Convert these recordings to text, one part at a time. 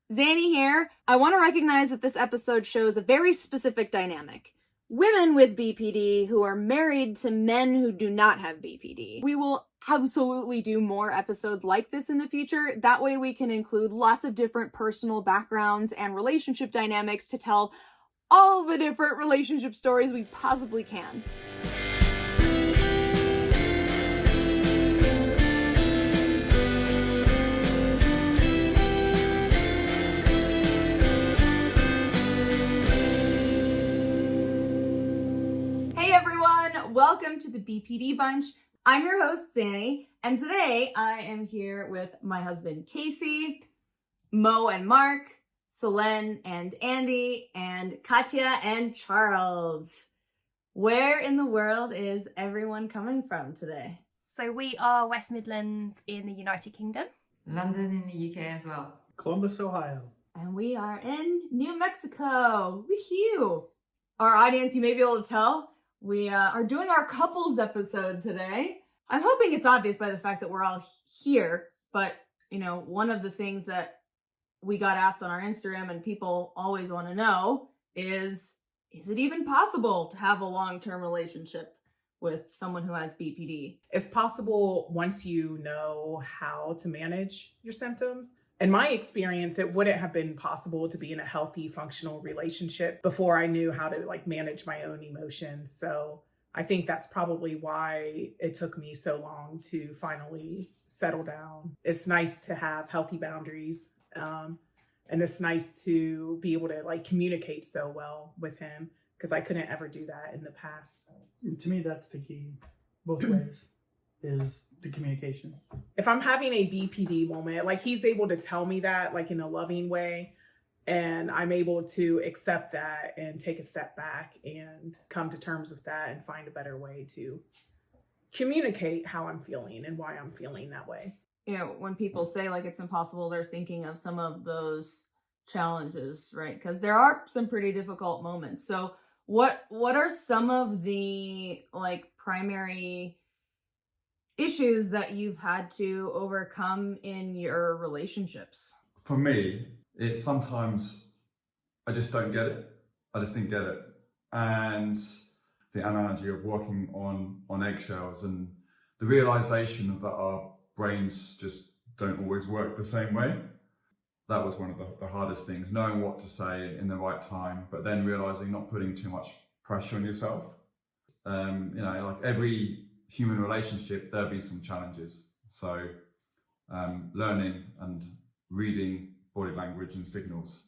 Xannie here. I want to recognize that this episode shows a very specific dynamic. Women with BPD who are married to men who do not have BPD. We will absolutely do more episodes like this in the future. That way we can include lots of different personal backgrounds and relationship dynamics to tell all the different relationship stories we possibly can. Welcome to the BPD Bunch. I'm your host, Xannie, and today I am here with my husband, Casey, Mo and Mark, Solène and Andy, and Katja and Charles. Where in the world is everyone coming from today? So we are West Midlands in the United Kingdom. London in the UK as well. Columbus, Ohio. And we are in New Mexico. Woohoo! Our audience, you may be able to tell, we are doing our couples episode today. I'm hoping it's obvious by the fact that we're all here, but, one of the things that we got asked on our Instagram and people always want to know is it even possible to have a long-term relationship with someone who has BPD? It's possible once you know how to manage your symptoms. In my experience, it wouldn't have been possible to be in a healthy, functional relationship before I knew how to manage my own emotions. So I think that's probably why it took me so long to finally settle down. It's nice to have healthy boundaries. And it's nice to be able to communicate so well with him, because I couldn't ever do that in the past. To me, that's the key, both ways, is the communication. If I'm having a BPD moment, he's able to tell me that in a loving way, and I'm able to accept that and take a step back and come to terms with that and find a better way to communicate how I'm feeling and why I'm feeling that way. When people say it's impossible, they're thinking of some of those challenges, right? Because there are some pretty difficult moments. So what are some of the primary issues that you've had to overcome in your relationships? For me, it's sometimes I just don't get it. I just didn't get it. And the analogy of walking on eggshells and the realization that our brains just don't always work the same way. That was one of the hardest things, knowing what to say in the right time, but then realizing not putting too much pressure on yourself. Every human relationship, there'll be some challenges. So learning and reading body language and signals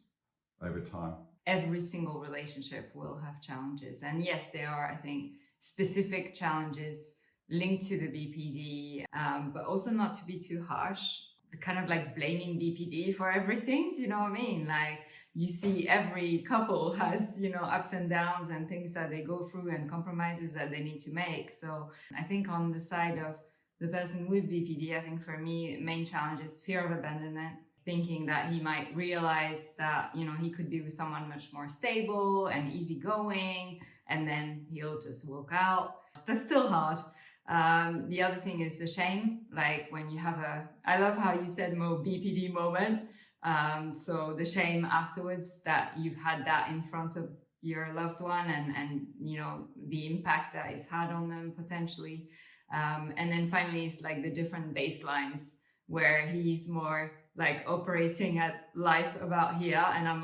over time. Every single relationship will have challenges. And yes, there are, I think, specific challenges linked to the BPD, but also not to be too harsh. Kind of blaming BPD for everything, do you know what I mean? You see every couple has, ups and downs and things that they go through and compromises that they need to make. So I think on the side of the person with BPD, I think for me, main challenge is fear of abandonment, thinking that he might realize that, he could be with someone much more stable and easygoing, and then he'll just walk out. That's still hard. The other thing is the shame, when you have I love how you said, Mo, BPD moment. So the shame afterwards that you've had that in front of your loved one and the impact that it's had on them potentially. And then finally, it's the different baselines where he's more operating at life about here. And I'm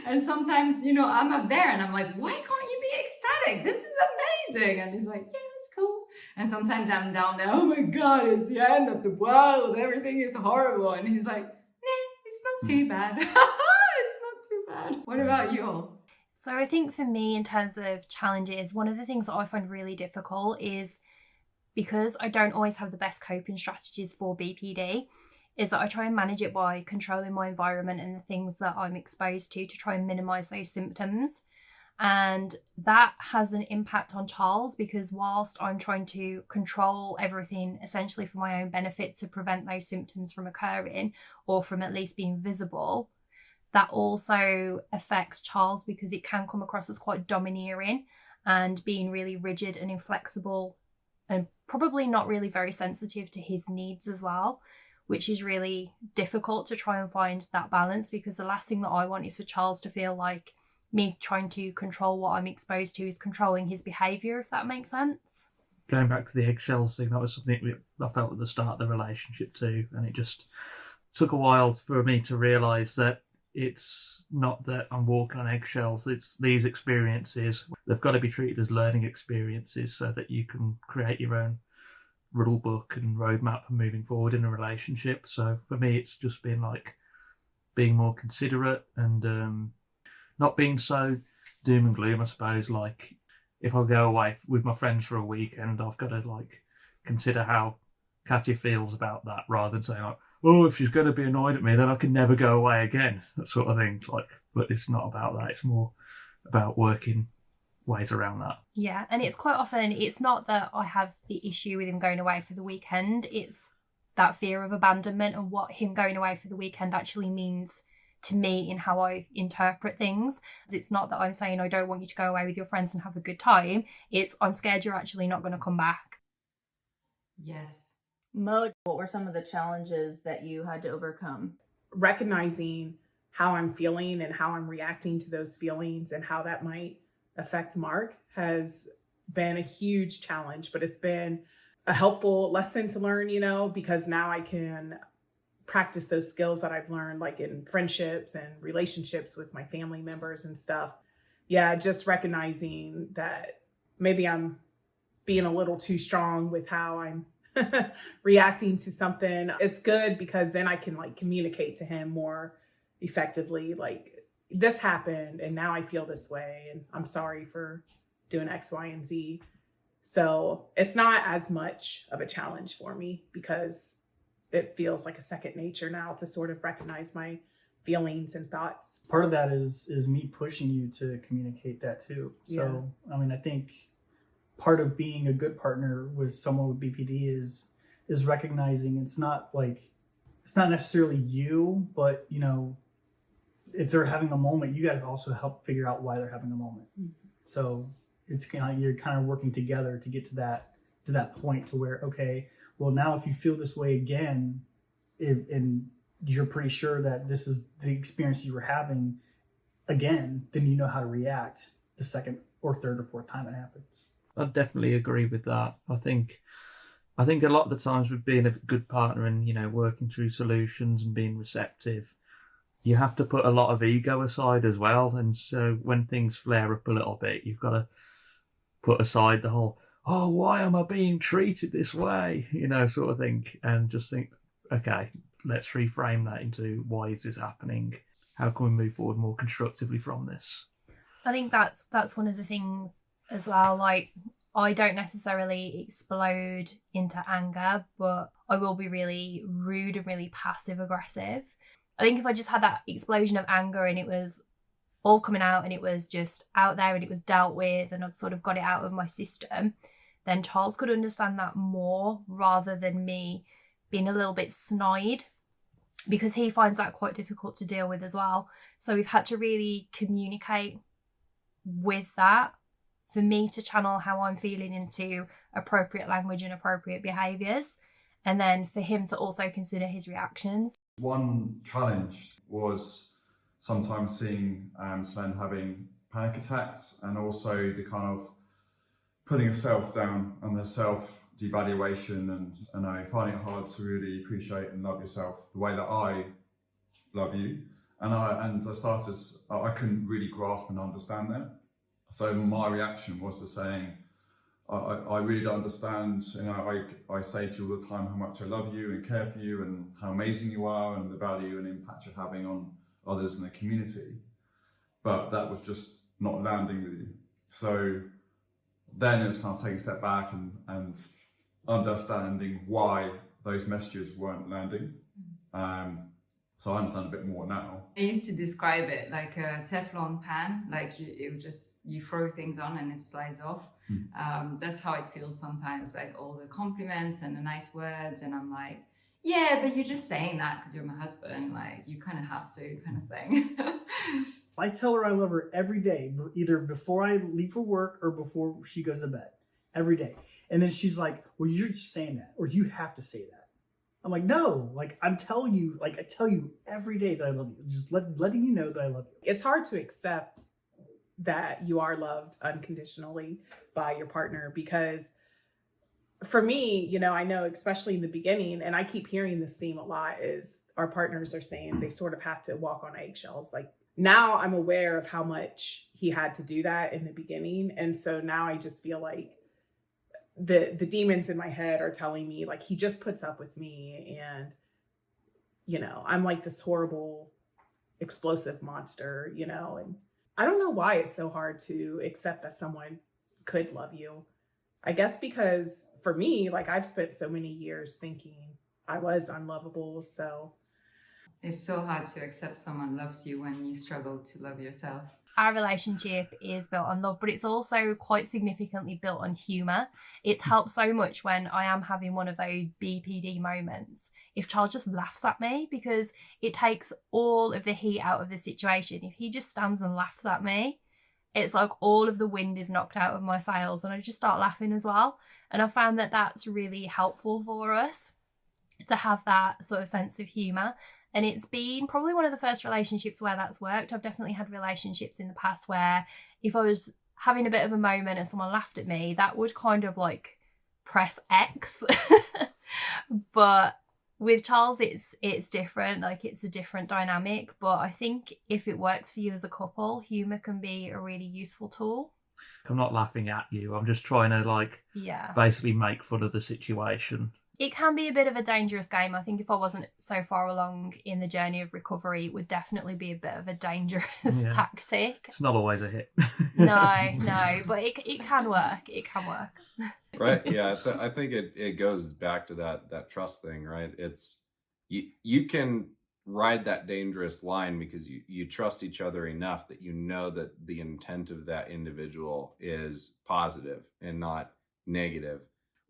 and sometimes, I'm up there and I'm why can't you be ecstatic? This is amazing. And he's yeah, it's cool. And sometimes I'm down there, oh my God, it's the end of the world. Everything is horrible. And he's nah, it's not too bad. It's not too bad. What about you all? So I think for me, in terms of challenges, one of the things that I find really difficult is because I don't always have the best coping strategies for BPD, is that I try and manage it by controlling my environment and the things that I'm exposed to try and minimize those symptoms. And that has an impact on Charles, because whilst I'm trying to control everything essentially for my own benefit to prevent those symptoms from occurring or from at least being visible, that also affects Charles because it can come across as quite domineering and being really rigid and inflexible and probably not really very sensitive to his needs as well, which is really difficult to try and find that balance, because the last thing that I want is for Charles to feel like me trying to control what I'm exposed to is controlling his behaviour, if that makes sense. Going back to the eggshells thing, that was something I felt at the start of the relationship too, and it just took a while for me to realise that it's not that I'm walking on eggshells, it's these experiences. They've got to be treated as learning experiences so that you can create your own rule book and roadmap for moving forward in a relationship. So for me, it's just been like being more considerate and not being so doom and gloom, I suppose. Like if I go away with my friends for a weekend, I've got to like consider how Katja feels about that, rather than saying like, oh, if she's going to be annoyed at me, then I can never go away again, that sort of thing. Like, but it's not about that. It's more about working ways around that. Yeah, and it's quite often, it's not that I have the issue with him going away for the weekend, it's that fear of abandonment and what him going away for the weekend actually means to me in how I interpret things. It's not that I'm saying I don't want you to go away with your friends and have a good time, it's I'm scared you're actually not going to come back. Yes. Mo, what were some of the challenges that you had to overcome? Recognizing how I'm feeling and how I'm reacting to those feelings and how that might affect Mark has been a huge challenge, but it's been a helpful lesson to learn, because now I can practice those skills that I've learned, like in friendships and relationships with my family members and stuff. Yeah, just recognizing that maybe I'm being a little too strong with how I'm reacting to something. It's good because then I can like communicate to him more effectively, like this happened and now I feel this way and I'm sorry for doing X, Y, and Z. So it's not as much of a challenge for me because it feels like a second nature now to sort of recognize my feelings and thoughts. Part of that is me pushing you to communicate that too. So, I mean, I think part of being a good partner with someone with BPD is recognizing it's not necessarily you, but if they're having a moment, you got to also help figure out why they're having a moment. Mm-hmm. So it's you're kind of working together to get to that point to where, okay, well now if you feel this way again, and you're pretty sure that this is the experience you were having again, then you know how to react the second or third or fourth time it happens. I definitely agree with that. I think a lot of the times with being a good partner and working through solutions and being receptive, you have to put a lot of ego aside as well. And so when things flare up a little bit, you've got to put aside the whole, oh, why am I being treated this way? Sort of thing, and just think, okay, let's reframe that into why is this happening? How can we move forward more constructively from this? I think that's one of the things as well. Like, I don't necessarily explode into anger, but I will be really rude and really passive aggressive. I think if I just had that explosion of anger and it was all coming out and it was just out there and it was dealt with and I'd sort of got it out of my system, then Charles could understand that more rather than me being a little bit snide, because he finds that quite difficult to deal with as well. So we've had to really communicate with that for me to channel how I'm feeling into appropriate language and appropriate behaviours, and then for him to also consider his reactions. One challenge was sometimes seeing Solène having panic attacks, and also the kind of putting herself down and the self-devaluation, and I find it hard to really appreciate and love yourself the way that I love you. And I started, I couldn't really grasp and understand that. So my reaction was to saying, I really don't understand, I say to you all the time how much I love you and care for you and how amazing you are and the value and impact you're having on others in the community. But that was just not landing with you. So then it was kind of taking a step back and understanding why those messages weren't landing. So I understand a bit more now. I used to describe it like a Teflon pan, like you throw things on and it slides off. That's how it feels sometimes, like all the compliments and the nice words, and I'm like, yeah, but you're just saying that because you're my husband, like you kind of have to, kind of thing. I tell her I love her every day, either before I leave for work or before she goes to bed, every day. And then she's like, well, you're just saying that, or you have to say that. I'm like, no, like I'm telling you, like I tell you every day that I love you. Just letting you know that I love you. It's hard to accept that you are loved unconditionally by your partner, because for me, you know, I know especially in the beginning, and I keep hearing this theme a lot, is our partners are saying they sort of have to walk on eggshells. Like now I'm aware of how much he had to do that in the beginning. And so now I just feel like the demons in my head are telling me like he just puts up with me, and you know, I'm like this horrible explosive monster, you know. And I don't know why it's so hard to accept that someone could love you. I guess because for me, like I've spent so many years thinking I was unlovable. So It's so hard to accept someone loves you when you struggle to love yourself. Our relationship is built on love, but it's also quite significantly built on humour. It's helped so much when I am having one of those BPD moments, if Charles just laughs at me, because it takes all of the heat out of the situation. If he just stands and laughs at me, it's like all of the wind is knocked out of my sails, and I just start laughing as well. And I found that that's really helpful for us to have that sort of sense of humour. And it's been probably one of the first relationships where that's worked. I've definitely had relationships in the past where if I was having a bit of a moment and someone laughed at me, that would kind of like press X. But with Charles, it's different. Like it's a different dynamic. But I think if it works for you as a couple, humour can be a really useful tool. I'm not laughing at you. I'm just trying to like basically make fun of the situation. It can be a bit of a dangerous game. I think if I wasn't so far along in the journey of recovery, it would definitely be a bit of a dangerous tactic. It's not always a hit. No, but it can work. It can work. Right. Yeah. I think it goes back to that trust thing, right? It's you can ride that dangerous line because you trust each other enough that you know that the intent of that individual is positive and not negative.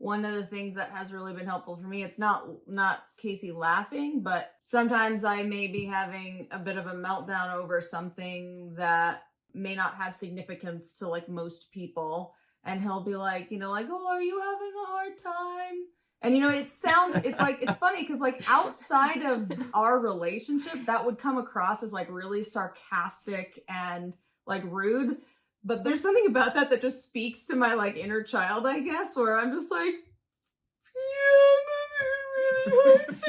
One of the things that has really been helpful for me, it's not Casey laughing, but sometimes I may be having a bit of a meltdown over something that may not have significance to like most people. And he'll be like, you know, like, oh, are you having a hard time? And, you know, it's like, it's funny because like outside of our relationship, that would come across as like really sarcastic and like rude. But there's something about that just speaks to my like inner child, I guess, where I'm just like, yeah, it really hurts.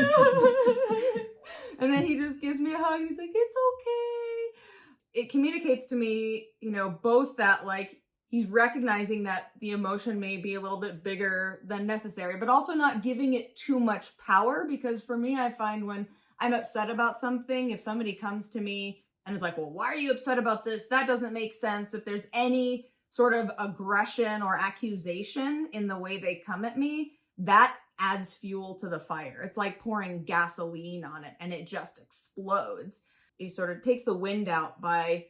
And then he just gives me a hug and he's like, it's okay. It communicates to me, you know, both that like he's recognizing that the emotion may be a little bit bigger than necessary, but also not giving it too much power. Because for me, I find when I'm upset about something, if somebody comes to me and is like, well, why are you upset about this? That doesn't make sense. If there's any sort of aggression or accusation in the way they come at me, that adds fuel to the fire. It's like pouring gasoline on it and it just explodes. He sort of takes the wind out by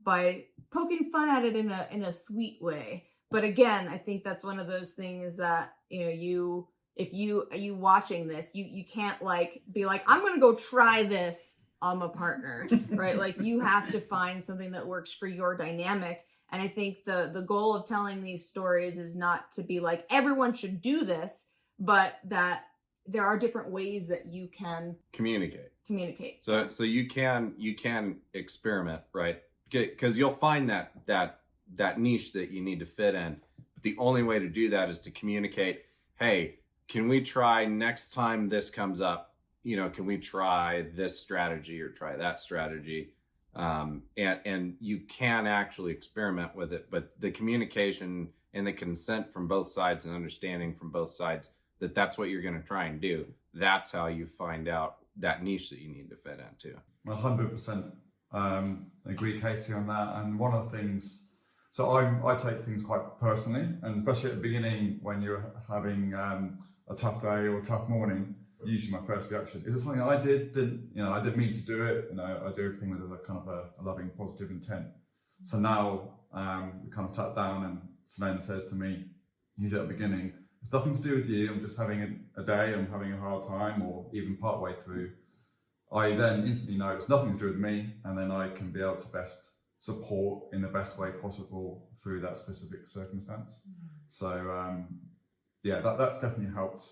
poking fun at it in a sweet way. But again, I think that's one of those things that, you know, if you watching this, you can't like be like, I'm going to go try this on my partner, right? Like you have to find something that works for your dynamic. And I think the goal of telling these stories is not to be like, everyone should do this, but that there are different ways that you can communicate. So you can experiment, right? Because you'll find that niche that you need to fit in. But the only way to do that is to communicate, hey, can we try next time this comes up? You know, can we try this strategy or try that strategy? And you can actually experiment with it, but the communication and the consent from both sides and understanding from both sides that that's what you're going to try and do. That's how you find out that niche that you need to fit into. 100% agree, Casey, on that. And one of the things, so I take things quite personally, and especially at the beginning when you're having a tough day or a tough morning, usually my first reaction is it something I didn't mean to do it. You know, I do everything with a kind of a loving, positive intent. So now we kind of sat down and Solène says to me, usually at the beginning, it's nothing to do with you. I'm just having a day. I'm having a hard time, or even part way through. I then instantly know it's nothing to do with me, and then I can be able to best support in the best way possible through that specific circumstance. So yeah, that's definitely helped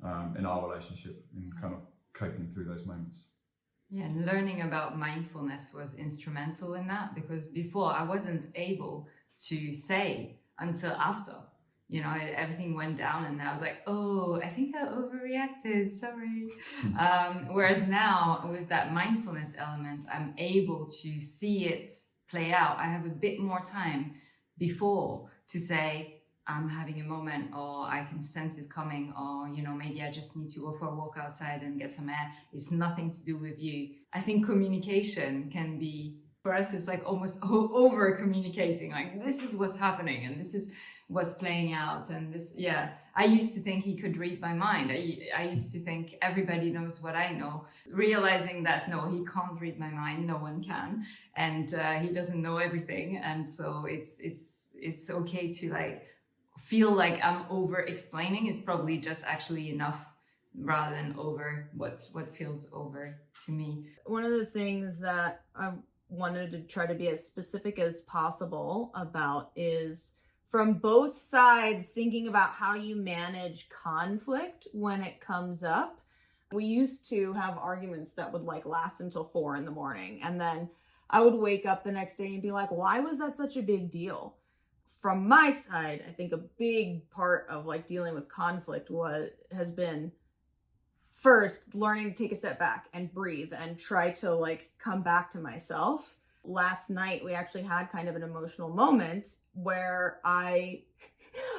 in our relationship in kind of coping through those moments. Yeah, and learning about mindfulness was instrumental in that, because before I wasn't able to say until after, you know, everything went down and I was like, oh, I think I overreacted, sorry. Whereas now with that mindfulness element, I'm able to see it play out. I have a bit more time before to say, I'm having a moment, or I can sense it coming, or, you know, maybe I just need to go for a walk outside and get some air. It's nothing to do with you. I think communication can be, for us, it's like almost over communicating. Like, this is what's happening and this is what's playing out. And this, yeah, I used to think he could read my mind. I used to think everybody knows what I know, realizing that no, he can't read my mind. No one can. And he doesn't know everything. And so it's okay to like, feel like I'm over explaining is probably just actually enough, rather than over what feels over to me. One of the things that I wanted to try to be as specific as possible about is from both sides thinking about how you manage conflict when it comes up. We used to have arguments that would like last until 4 a.m. and then I would wake up the next day and be like, why was that such a big deal? From my side, I think a big part of like dealing with conflict has been first learning to take a step back and breathe and try to like come back to myself. Last night, we actually had kind of an emotional moment where I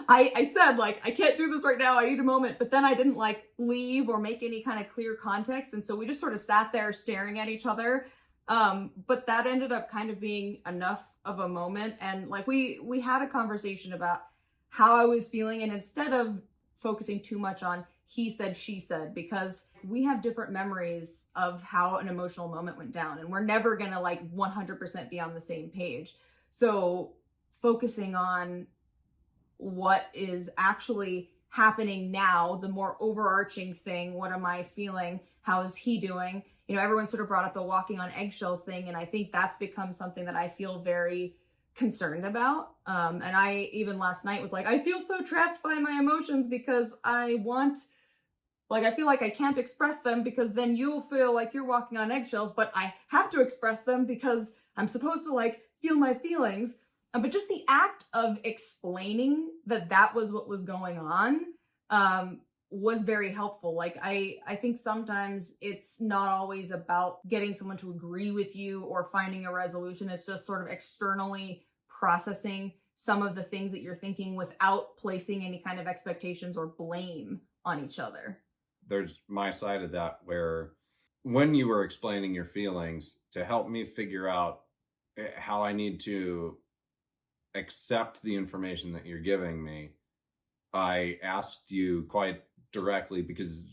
said like, I can't do this right now. I need a moment. But then I didn't like leave or make any kind of clear context. And so we just sort of sat there staring at each other. But that ended up kind of being enough of a moment. And like we had a conversation about how I was feeling. And instead of focusing too much on he said, she said, because we have different memories of how an emotional moment went down. And we're never going to like 100% be on the same page. So focusing on what is actually happening now, the more overarching thing, what am I feeling? How is he doing? You know, everyone sort of brought up the walking on eggshells thing. And I think that's become something that I feel very concerned about. And I even last night was like, I feel so trapped by my emotions because I feel like I can't express them because then you'll feel like you're walking on eggshells, but I have to express them because I'm supposed to like feel my feelings. But just the act of explaining that was what was going on was very helpful. Like I think sometimes it's not always about getting someone to agree with you or finding a resolution. It's just sort of externally processing some of the things that you're thinking without placing any kind of expectations or blame on each other. There's my side of that where when you were explaining your feelings to help me figure out how I need to accept the information that you're giving me, I asked you quite directly, because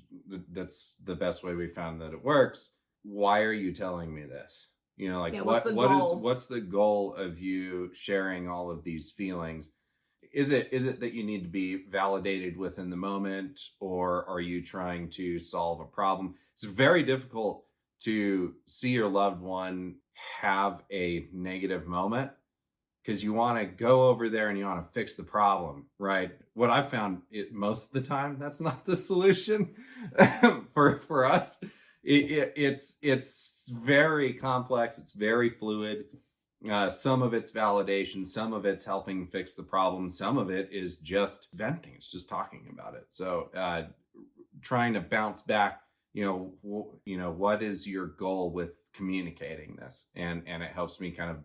that's the best way we found that it works. Why are you telling me this? You know, like Yeah, what's the goal of you sharing all of these feelings? Is it that you need to be validated within the moment, or are you trying to solve a problem? It's very difficult to see your loved one have a negative moment because you want to go over there and you want to fix the problem, right? What I found most of the time, that's not the solution for us. It's very complex. It's very fluid. Some of it's validation, some of it's helping fix the problem, some of it is just venting. It's just talking about it. So trying to bounce back, what is your goal with communicating this? And it helps me kind of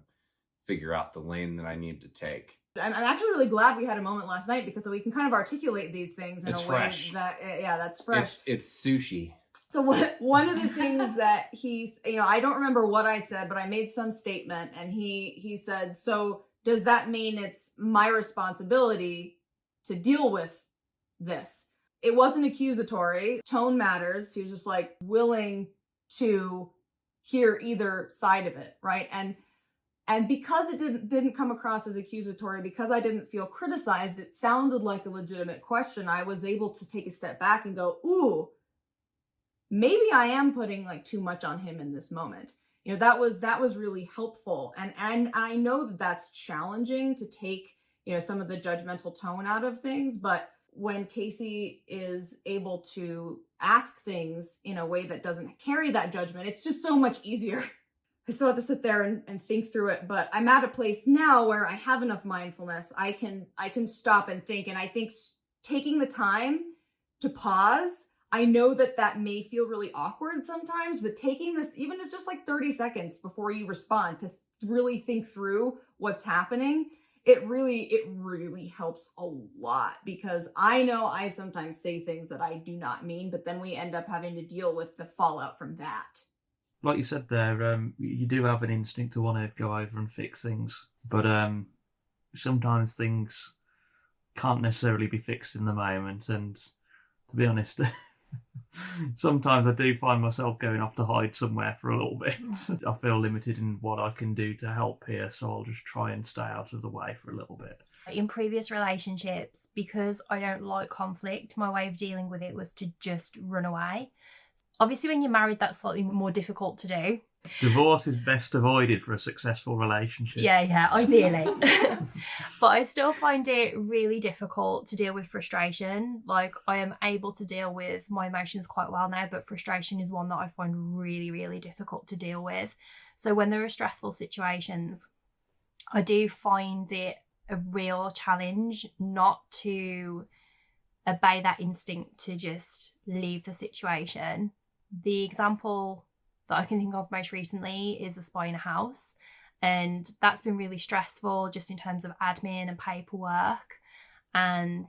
figure out the lane that I need to take. I'm actually really glad we had a moment last night because we can kind of articulate these things in it's a fresh. Way that, that's fresh. It's sushi. So one of the things that he's, I don't remember what I said, but I made some statement and he said, so does that mean it's my responsibility to deal with this? It wasn't accusatory. Tone matters. He was just like willing to hear either side of it, right? And because it didn't come across as accusatory, because I didn't feel criticized, it sounded like a legitimate question. I was able to take a step back and go, ooh, maybe I am putting like too much on him in this moment. That was really helpful. And I know that that's challenging to take, some of the judgmental tone out of things, but when Casey is able to ask things in a way that doesn't carry that judgment, it's just so much easier. I still have to sit there and think through it, but I'm at a place now where I have enough mindfulness. I can stop and think, and I think taking the time to pause, I know that may feel really awkward sometimes, but taking this, even if just like 30 seconds before you respond, to really think through what's happening, it really helps a lot, because I know I sometimes say things that I do not mean, but then we end up having to deal with the fallout from that. Like you said there, you do have an instinct to want to go over and fix things, but sometimes things can't necessarily be fixed in the moment. And to be honest, sometimes I do find myself going off to hide somewhere for a little bit. I feel limited in what I can do to help here, so I'll just try and stay out of the way for a little bit. In previous relationships, because I don't like conflict, my way of dealing with it was to just run away. Obviously, when you're married, that's slightly more difficult to do. Divorce is best avoided for a successful relationship. Yeah, ideally. But I still find it really difficult to deal with frustration. Like, I am able to deal with my emotions quite well now, but frustration is one that I find really, really difficult to deal with. So when there are stressful situations, I do find it a real challenge not to obey that instinct to just leave the situation. The example that I can think of most recently is a spy in a house, and that's been really stressful just in terms of admin and paperwork. And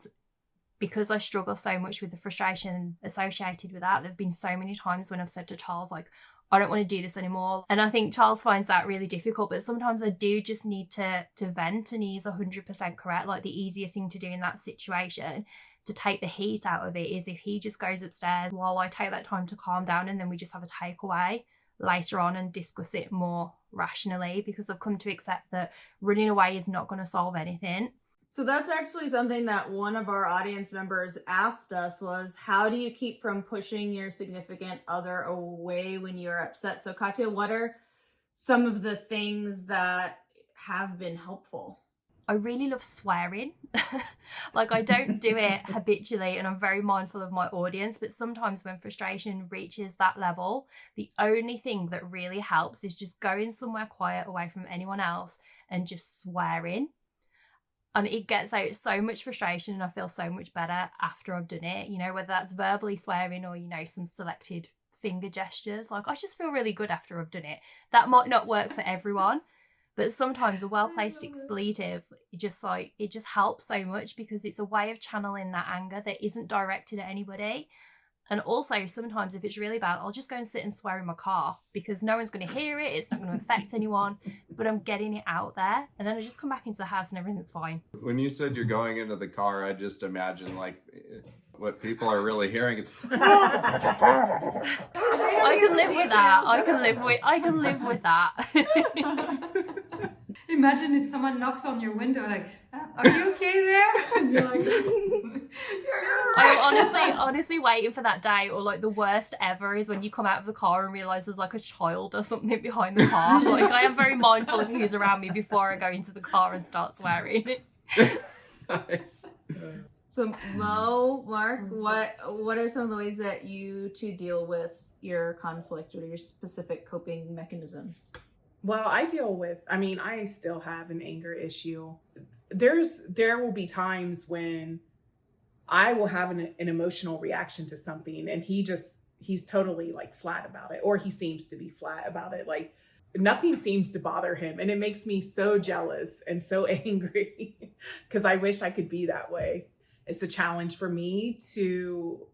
because I struggle so much with the frustration associated with that, there have been so many times when I've said to Charles, like, I don't want to do this anymore. And I think Charles finds that really difficult, but sometimes I do just need to vent, and he's 100% correct. Like, the easiest thing to do in that situation to take the heat out of it is if he just goes upstairs while I take that time to calm down, and then we just have a takeaway later on and discuss it more rationally, because I've come to accept that running away is not going to solve anything. So that's actually something that one of our audience members asked us was, how do you keep from pushing your significant other away when you're upset? So Katja, what are some of the things that have been helpful? I really love swearing. Like, I don't do it habitually, and I'm very mindful of my audience, but sometimes when frustration reaches that level, the only thing that really helps is just going somewhere quiet away from anyone else and just swearing. And it gets out so much frustration, and I feel so much better after I've done it, you know, whether that's verbally swearing or, you know, some selected finger gestures. Like, I just feel really good after I've done it. That might not work for everyone, but sometimes a well-placed expletive, it just helps so much, because it's a way of channeling that anger that isn't directed at anybody. And also, sometimes if it's really bad, I'll just go and sit and swear in my car, because no one's going to hear it. It's not going to affect anyone, but I'm getting it out there. And then I just come back into the house and everything's fine. When you said you're going into the car, I just imagine like what people are really hearing. I can live with that. I can live with that. Imagine if someone knocks on your window, like, "Are you okay there?" And you're like, I'm honestly waiting for that day, or like the worst ever is when you come out of the car and realise there's like a child or something behind the car. Like, I am very mindful of who's around me before I go into the car and start swearing. So Mo, Mark, what are some of the ways that you two deal with your conflict or your specific coping mechanisms? Well, I still have an anger issue. There will be times when I will have an emotional reaction to something, and he's totally like flat about it, or he seems to be flat about it. Like, nothing seems to bother him, and it makes me so jealous and so angry, because I wish I could be that way. It's a challenge for me to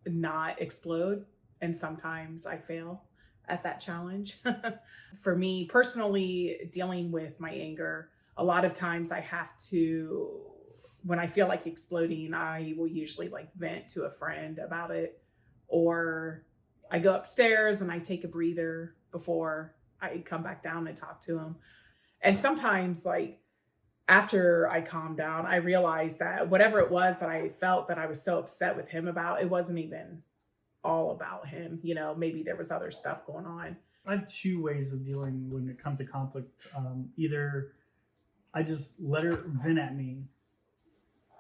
not explode, and sometimes I fail at that challenge. For me personally, dealing with my anger, a lot of times I have to, when I feel like exploding, I will usually like vent to a friend about it, or I go upstairs and I take a breather before I come back down and talk to him. And sometimes, like, after I calm down, I realize that whatever it was that I felt that I was so upset with him about, it wasn't even all about him. You know, maybe there was other stuff going on. I have two ways of dealing when it comes to conflict. Either I just let her vent at me,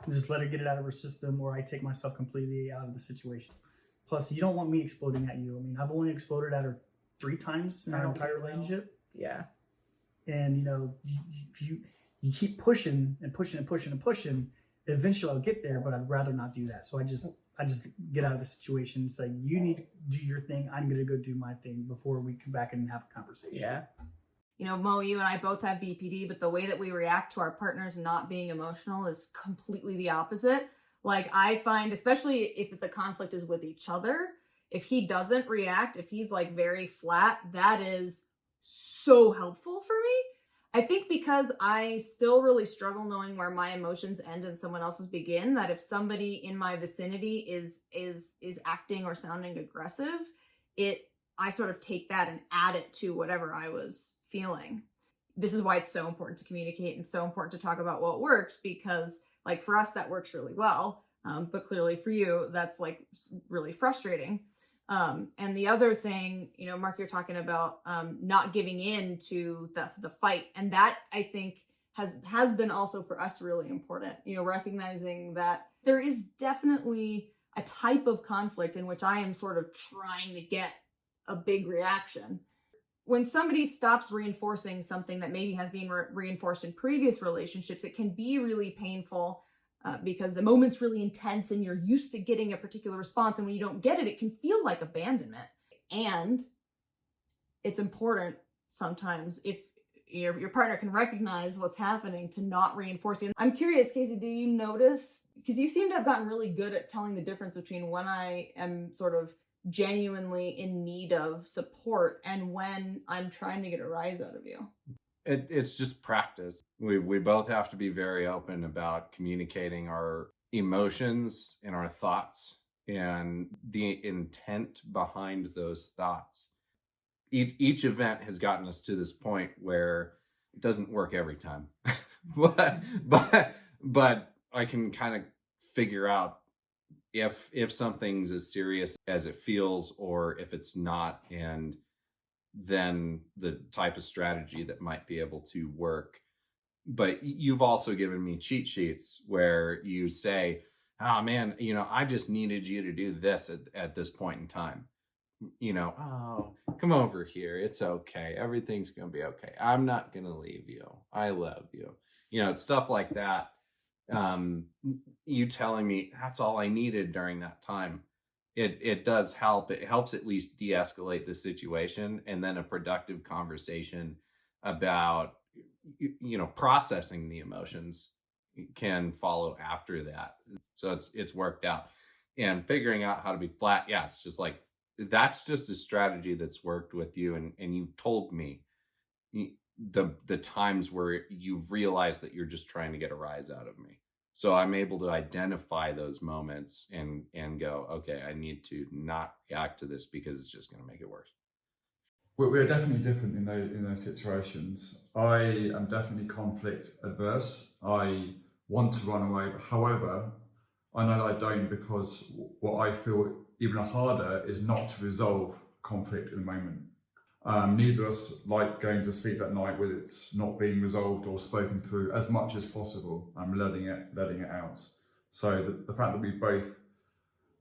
just let her get it out of her system, or I take myself completely out of the situation. Plus, you don't want me exploding at you. I mean, I've only exploded at her 3 times in our entire relationship. Yeah. And, you know, you keep pushing and pushing and pushing and pushing, eventually I'll get there, but I'd rather not do that. So I just get out of the situation and say, you need to do your thing. I'm going to go do my thing before we come back and have a conversation. Yeah. You know, Mo, you and I both have BPD, but the way that we react to our partners not being emotional is completely the opposite. Like, I find, especially if the conflict is with each other, if he doesn't react, if he's like very flat, that is so helpful for me. I think because I still really struggle knowing where my emotions end and someone else's begin, that if somebody in my vicinity is acting or sounding aggressive, I sort of take that and add it to whatever I was feeling. This is why it's so important to communicate and so important to talk about what works, because like for us, that works really well. But clearly for you, that's like really frustrating. And the other thing, you know, Mark, you're talking about not giving in to the fight. And that I think has been also for us really important, you know, recognizing that there is definitely a type of conflict in which I am sort of trying to get a big reaction. When somebody stops reinforcing something that maybe has been reinforced in previous relationships, it can be really painful because the moment's really intense and you're used to getting a particular response. And when you don't get it, it can feel like abandonment. And it's important sometimes if your partner can recognize what's happening to not reinforce it. I'm curious, Casey, do you notice, because you seem to have gotten really good at telling the difference between when I am sort of genuinely in need of support and when I'm trying to get a rise out of you? It's just practice. We both have to be very open about communicating our emotions and our thoughts and the intent behind those thoughts. Each event has gotten us to this point where it doesn't work every time, but I can kind of figure out if something's as serious as it feels or if it's not, and then the type of strategy that might be able to work. But you've also given me cheat sheets where you say, oh man, you know, I just needed you to do this at this point in time. You know, oh, come over here. It's okay. Everything's going to be okay. I'm not going to leave you. I love you. You know, stuff like that. You telling me that's all I needed during that time. It does help. It helps at least de-escalate the situation, and then a productive conversation about, you know, processing the emotions can follow after that. So it's worked out. And figuring out how to be flat, yeah, it's just like, that's just a strategy that's worked with you, and you've told me the times where you've realized that you're just trying to get a rise out of me. So I'm able to identify those moments and go, okay, I need to not react to this because it's just going to make it worse. We're definitely different in those situations. I am definitely conflict adverse. I want to run away. However, I know that I don't, because what I feel even harder is not to resolve conflict in the moment. Neither of us like going to sleep at night with it not being resolved or spoken through as much as possible. I'm letting it out. So the fact that we both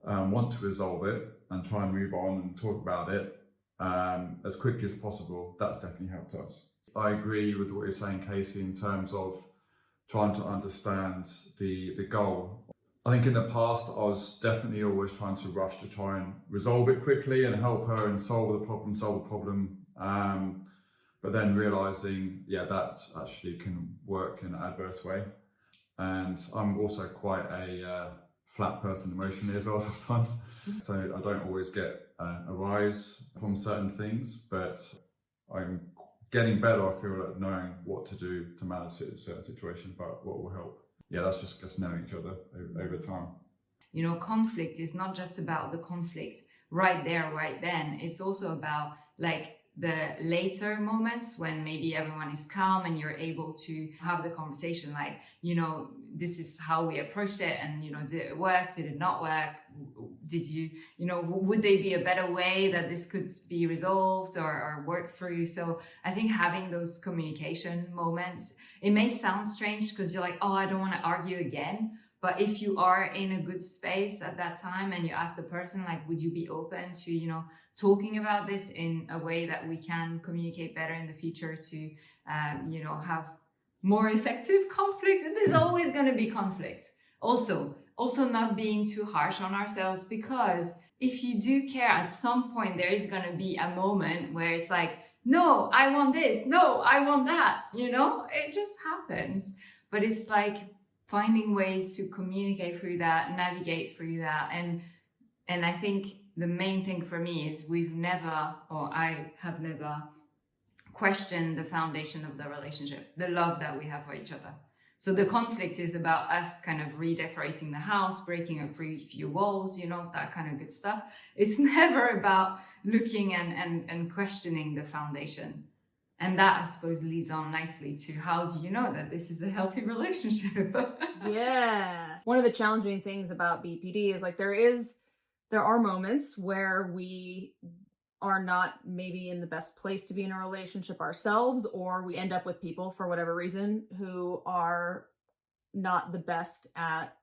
want to resolve it and try and move on and talk about it as quickly as possible, that's definitely helped us. I agree with what you're saying, Casey, in terms of trying to understand the goal. I think in the past, I was definitely always trying to rush to try and resolve it quickly and help her and solve the problem. But then realizing, yeah, that actually can work in an adverse way. And I'm also quite a flat person emotionally as well sometimes. So I don't always get a rise from certain things, but I'm getting better, I feel, at knowing what to do to manage certain situations, but what will help. Yeah, that's just knowing each other over time. You know, conflict is not just about the conflict right there, right then. It's also about like the later moments when maybe everyone is calm and you're able to have the conversation like, you know, this is how we approached it, and, you know, did it work? Did it not work? Did you know, would there be a better way that this could be resolved or worked through? So I think having those communication moments, it may sound strange because you're like, oh, I don't want to argue again. But if you are in a good space at that time and you ask the person, like, would you be open to, you know, talking about this in a way that we can communicate better in the future to, you know, have more effective conflict? And there's always going to be conflict. Also not being too harsh on ourselves, because if you do care, at some point there is going to be a moment where it's like, no, I want this. No, I want that. You know, it just happens. But it's like finding ways to communicate through that, navigate through that. And I think the main thing for me is I have never questioned the foundation of the relationship, the love that we have for each other. So the conflict is about us kind of redecorating the house, breaking a few walls, you know, that kind of good stuff. It's never about looking and questioning the foundation. And that, I suppose, leads on nicely to how do you know that this is a healthy relationship? Yeah. One of the challenging things about BPD is like there are moments where we are not maybe in the best place to be in a relationship ourselves, or we end up with people for whatever reason who are not the best at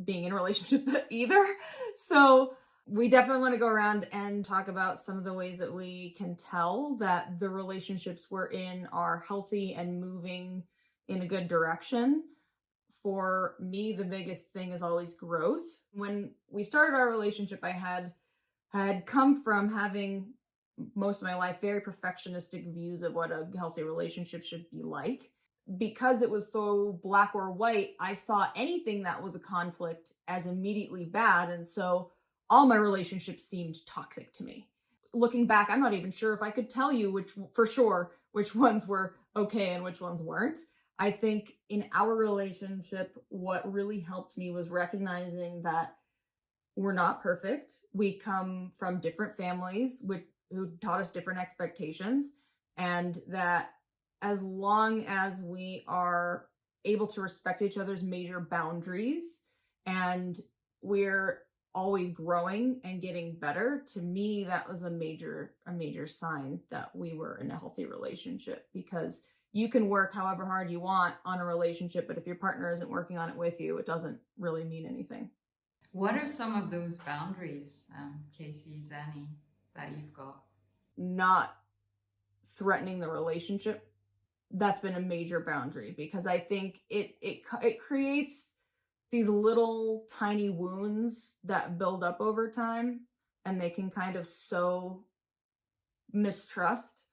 being in a relationship either. So we definitely want to go around and talk about some of the ways that we can tell that the relationships we're in are healthy and moving in a good direction. For me, the biggest thing is always growth. When we started our relationship, I had come from having most of my life very perfectionistic views of what a healthy relationship should be like. Because it was so black or white, I saw anything that was a conflict as immediately bad. And so all my relationships seemed toxic to me. Looking back, I'm not even sure if I could tell you which ones were okay and which ones weren't. I think in our relationship, what really helped me was recognizing that we're not perfect. We come from different families who taught us different expectations, and that as long as we are able to respect each other's major boundaries and we're always growing and getting better, to me, that was a major sign that we were in a healthy relationship. Because you can work however hard you want on a relationship, but if your partner isn't working on it with you, it doesn't really mean anything. What are some of those boundaries, Casey, Xannie, that you've got? Not threatening the relationship. That's been a major boundary, because I think it creates these little tiny wounds that build up over time, and they can kind of sow mistrust.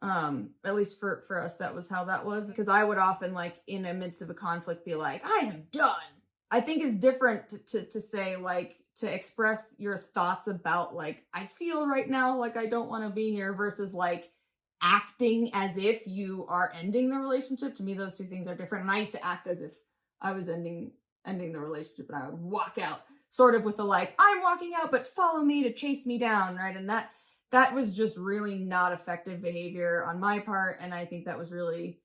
At least for us, that was how that was. Because I would often, like, in the midst of a conflict, be like, I am done. I think it's different to say, like, to express your thoughts about, like, I feel right now like I don't want to be here, versus like acting as if you are ending the relationship. To me, those two things are different. And I used to act as if I was ending the relationship, and I would walk out sort of with the, like, I'm walking out, but follow me to chase me down, right? And that was just really not effective behavior on my part, and I think that was really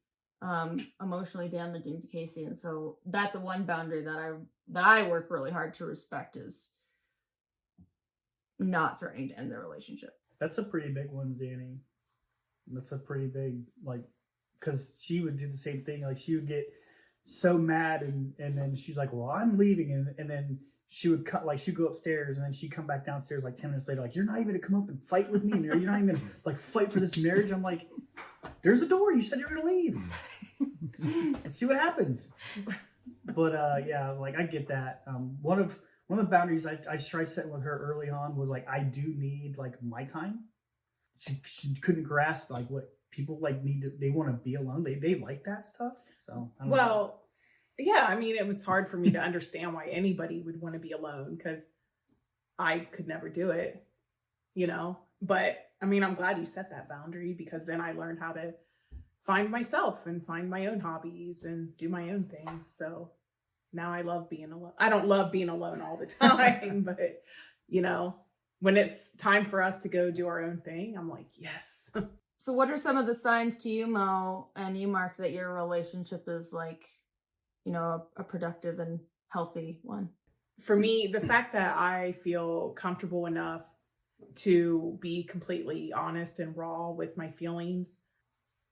emotionally damaging to Casey. And so that's one boundary that I work really hard to respect, is not threatening to end the relationship. That's a pretty big one, Xannie. That's a pretty big, like, because she would do the same thing. Like, she would get so mad, and then she's like, well, I'm leaving, and then she would she'd go upstairs, and then she'd come back downstairs like 10 minutes later, like, you're not even gonna come up and fight with me, and you're not even gonna, like, fight for this marriage. I'm like, there's the door, you said you were gonna leave. Let's see what happens. But yeah, like, I get that. One of the boundaries I tried setting with her early on was, like, I do need, like, my time. She couldn't grasp, like, what people, like, they want to be alone. They like that stuff. So I don't know. Yeah, I mean, it was hard for me to understand why anybody would want to be alone, because I could never do it, you know. But I mean, I'm glad you set that boundary, because then I learned how to find myself and find my own hobbies and do my own thing. So now I love being alone. I don't love being alone all the time, but, you know, when it's time for us to go do our own thing, I'm like, yes. So what are some of the signs to you, Mo, and you, Mark, that your relationship is, like, you know, a productive and healthy one? For me, the fact that I feel comfortable enough to be completely honest and raw with my feelings.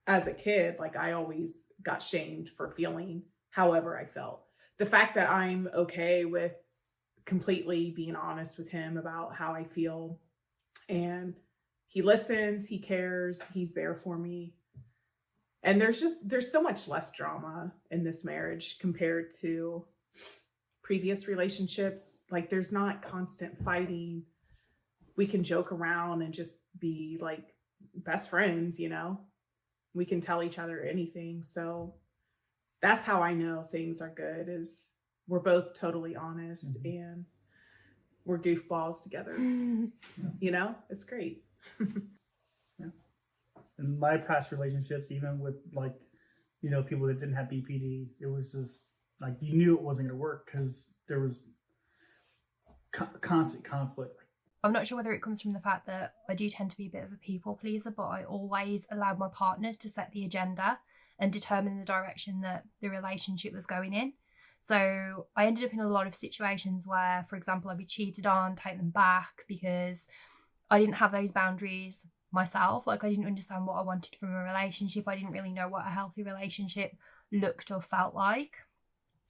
As a kid, like, I always got shamed for feeling however I felt. the fact that I'm okay with completely being honest with him about how I feel, and he listens, he cares, he's there for me. And there's so much less drama in this marriage compared to previous relationships. Like, there's not constant fighting. We can joke around and just be like best friends, you know? We can tell each other anything. So that's how I know things are good, is we're both totally honest and we're goofballs together. You know, it's great. In my past relationships, even with like, you know, people that didn't have BPD, it was just like you knew it wasn't going to work because there was constant conflict. I'm not sure whether it comes from the fact that I do tend to be a bit of a people pleaser, but I always allowed my partner to set the agenda and determine the direction that the relationship was going in. So I ended up in a lot of situations where, for example, I'd be cheated on, take them back because I didn't have those boundaries myself. Like, I didn't understand what I wanted from a relationship. I didn't really know what a healthy relationship looked or felt like.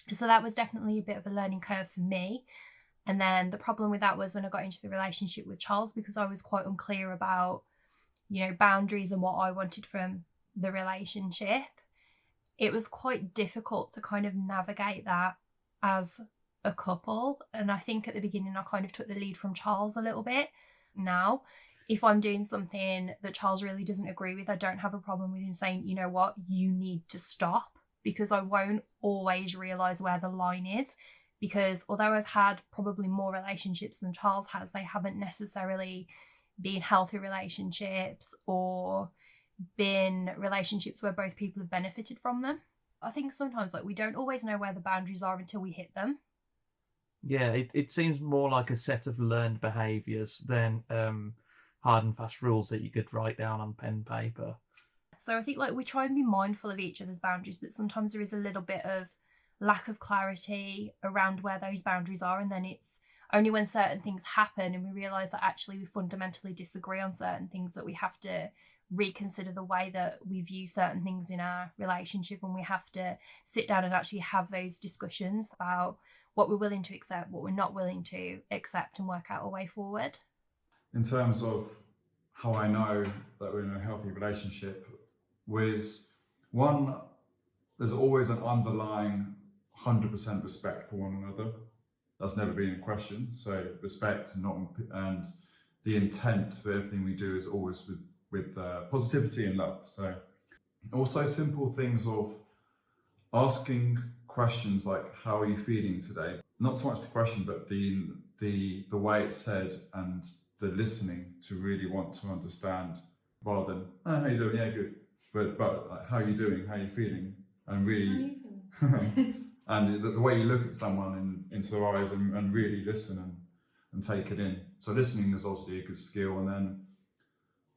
So that was definitely a bit of a learning curve for me. And then the problem with that was when I got into the relationship with Charles, because I was quite unclear about, you know, boundaries and what I wanted from the relationship. It was quite difficult to kind of navigate that as a couple. And I think at the beginning, I kind of took the lead from Charles a little bit. Now, if I'm doing something that Charles really doesn't agree with, I don't have a problem with him saying, you know what, you need to stop, because I won't always realise where the line is. Because although I've had probably more relationships than Charles has, they haven't necessarily been healthy relationships or been relationships where both people have benefited from them. I think sometimes like we don't always know where the boundaries are until we hit them. Yeah, it seems more like a set of learned behaviours than hard and fast rules that you could write down on pen and paper. So I think like we try and be mindful of each other's boundaries, but sometimes there is a little bit of lack of clarity around where those boundaries are, and then it's only when certain things happen and we realise that actually we fundamentally disagree on certain things that we have to reconsider the way that we view certain things in our relationship, and we have to sit down and actually have those discussions about what we're willing to accept, what we're not willing to accept, and work out a way forward. In terms of how I know that we're in a healthy relationship, was one, there's always an underlying 100% respect for one another. That's never been in question. So respect and the intent for everything we do is always with positivity and love. So also simple things of asking questions like, how are you feeling today? Not so much the question, but the way it's said and the listening to really want to understand, rather than, oh, how you doing? Yeah, good. But like, how are you doing? How are you feeling? And really, and the way you look at someone into their eyes and really listen and take it in. So listening is obviously a good skill. And then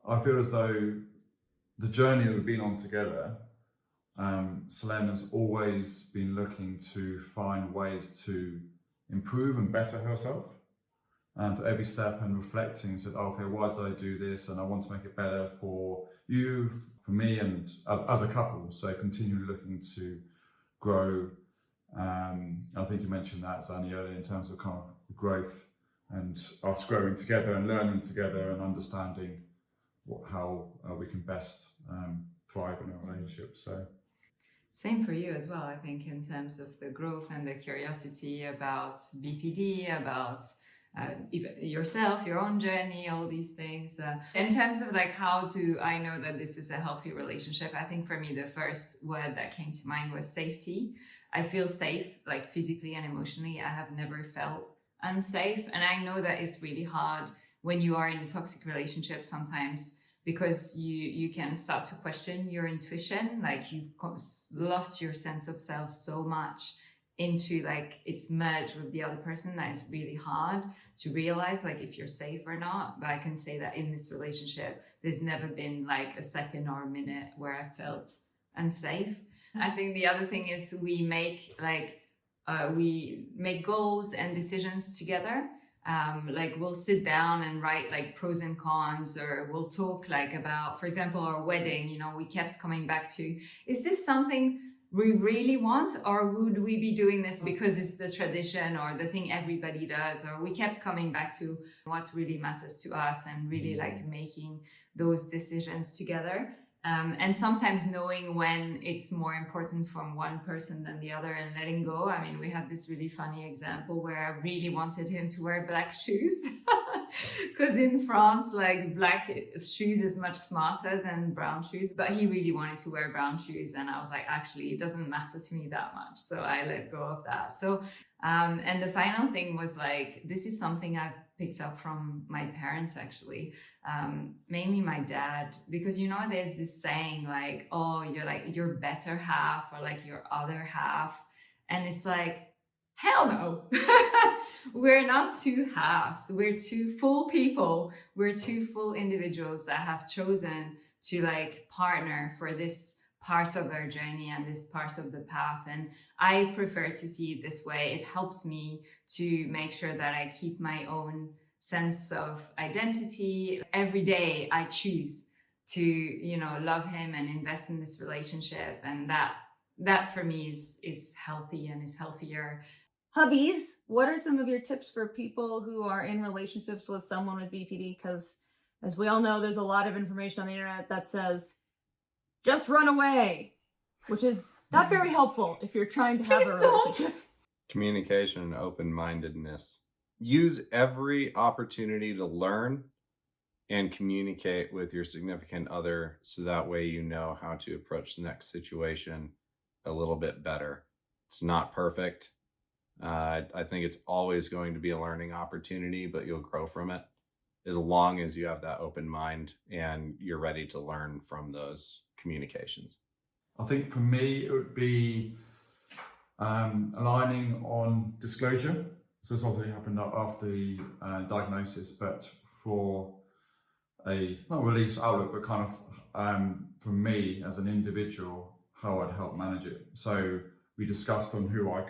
I feel as though the journey that we've been on together, Solène has always been looking to find ways to improve and better herself. And for every step and reflecting, said, okay, why did I do this? And I want to make it better for you, for me, and as a couple. So continually looking to grow. I think you mentioned that, Xannie, earlier, in terms of kind of growth and us growing together and learning together and understanding how we can best thrive in a relationship. So same for you as well, I think, in terms of the growth and the curiosity about BPD, about even yourself, your own journey, all these things. In terms of like, how do I know that this is a healthy relationship? I think for me, the first word that came to mind was safety. I feel safe, like physically and emotionally. I have never felt unsafe. And I know that it's really hard when you are in a toxic relationship sometimes, because you can start to question your intuition. Like, you've lost your sense of self so much into like it's merged with the other person that it's really hard to realize like if you're safe or not. But I can say that in this relationship, there's never been like a second or a minute where I felt unsafe. I think the other thing is we make goals and decisions together. Like we'll sit down and write like pros and cons, or we'll talk like about, for example, our wedding. You know, we kept coming back to, is this something we really want, or would we be doing this because it's the tradition or the thing everybody does? Or we kept coming back to what really matters to us and really like making those decisions together. And sometimes knowing when it's more important from one person than the other and letting go. I mean, we had this really funny example where I really wanted him to wear black shoes because in France, like black shoes is much smarter than brown shoes, but he really wanted to wear brown shoes. And I was like, actually, it doesn't matter to me that much. So I let go of that. So, and the final thing was like, this is something I've picked up from my parents, actually, mainly my dad, because, you know, there's this saying like, oh, you're like your better half or like your other half. And it's like, hell no. We're not two halves. We're two full people. We're two full individuals that have chosen to like partner for this part of our journey and this part of the path. And I prefer to see it this way. It helps me to make sure that I keep my own sense of identity. Every day I choose to, you know, love him and invest in this relationship. And that for me is healthy and is healthier. Hubbies, what are some of your tips for people who are in relationships with someone with BPD? Because as we all know, there's a lot of information on the internet that says, just run away, which is not very helpful if you're trying to have a relationship. Communication and open-mindedness. Use every opportunity to learn and communicate with your significant other so that way you know how to approach the next situation a little bit better. It's not perfect. I think it's always going to be a learning opportunity, but you'll grow from it as long as you have that open mind and you're ready to learn from those communications. I think for me, it would be aligning on disclosure. So this obviously happened after the diagnosis, but for a, not release outlook, but kind of for me as an individual, how I'd help manage it. So we discussed on who I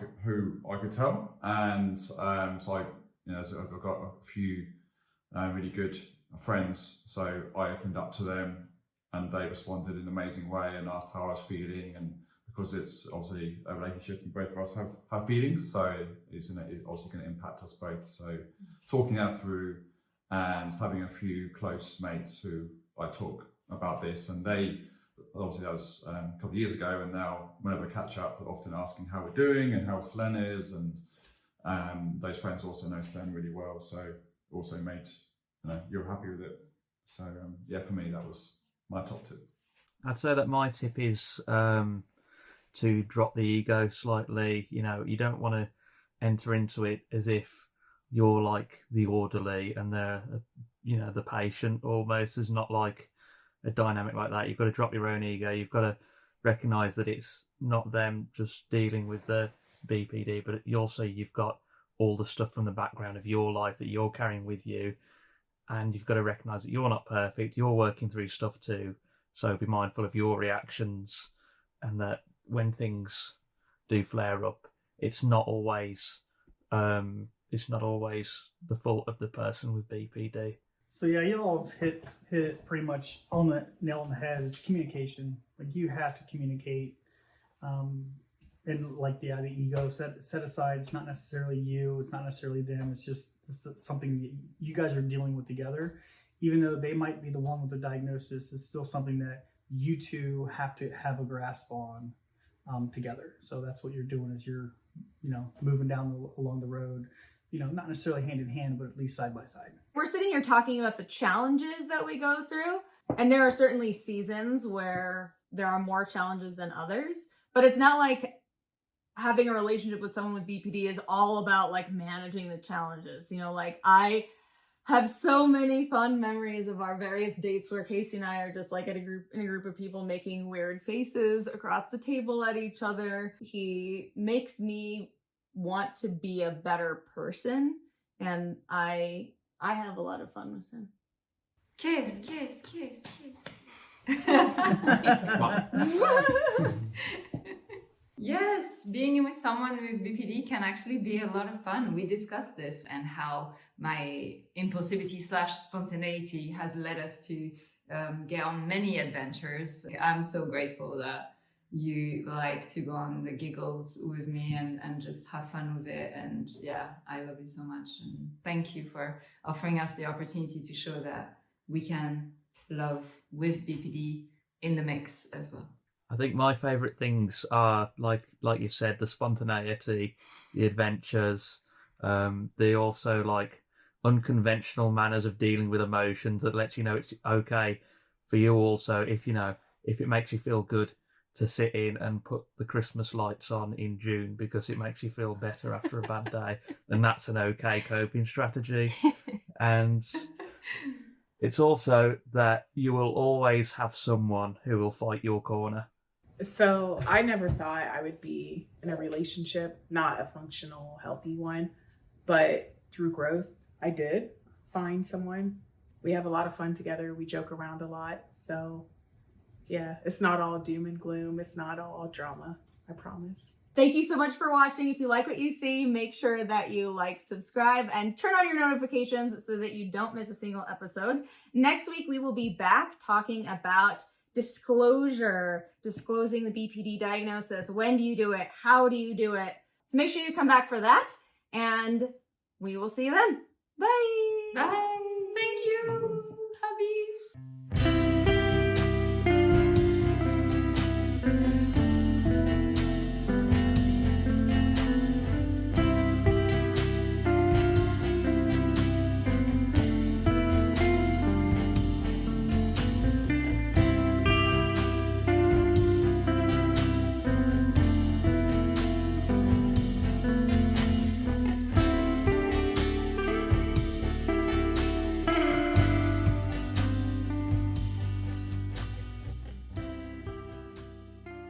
could tell, and so I, you know, so I've got a few really good friends, so I opened up to them, and they responded in an amazing way and asked how I was feeling, and because it's obviously a relationship and both of us have feelings, so it's obviously going to impact us both. So talking that through and having a few close mates who I talk about this, and they, obviously that was a couple of years ago, and now whenever we catch up, they're often asking how we're doing and how Solène is, and those friends also know Solène really well, so also made, you know, you're happy with it. So yeah, for me, that was my top tip. I'd say that my tip is to drop the ego slightly. You know, you don't want to enter into it as if you're like the orderly and they're, you know, the patient almost. Is not like a dynamic like that. You've got to drop your own ego. You've got to recognize that it's not them just dealing with the BPD, but you've got all the stuff from the background of your life that you're carrying with you, and you've got to recognize that you're not perfect. You're working through stuff too, so be mindful of your reactions, and that when things do flare up, it's not always the fault of the person with BPD. So yeah, you all have hit it pretty much on the nail on the head. It's communication. Like, you have to communicate, and like the ego set aside. It's not necessarily you. It's not necessarily them. It's something that you guys are dealing with together. Even though they might be the one with the diagnosis, it's still something that you two have to have a grasp on together. So that's what you're doing, is you're, you know, moving down along the road. You know, not necessarily hand in hand, but at least side by side. We're sitting here talking about the challenges that we go through, and there are certainly seasons where there are more challenges than others, but it's not like having a relationship with someone with BPD is all about like managing the challenges. You know, like I have so many fun memories of our various dates where Casey and I are just like in a group of people making weird faces across the table at each other. He makes me want to be a better person, and I have a lot of fun with him. Kiss, kiss, kiss, kiss. Yes, being with someone with BPD can actually be a lot of fun. We discussed this and how my impulsivity / spontaneity has led us to get on many adventures. I'm so grateful that you like to go on the giggles with me and just have fun with it. And yeah, I love you so much. And thank you for offering us the opportunity to show that we can love with BPD in the mix as well. I think my favourite things are like you've said, the spontaneity, the adventures, the also like unconventional manners of dealing with emotions that lets you know it's okay for you also if it makes you feel good to sit in and put the Christmas lights on in June because it makes you feel better after a bad day, then that's an okay coping strategy. And it's also that you will always have someone who will fight your corner. So I never thought I would be in a relationship, not a functional, healthy one, but through growth, I did find someone. We have a lot of fun together. We joke around a lot. So yeah, it's not all doom and gloom. It's not all drama, I promise. Thank you so much for watching. If you like what you see, make sure that you like, subscribe, and turn on your notifications so that you don't miss a single episode. Next week, we will be back talking about disclosure, disclosing the BPD diagnosis. When do you do it? How do you do it? So make sure you come back for that, and we will see you then. Bye. Bye.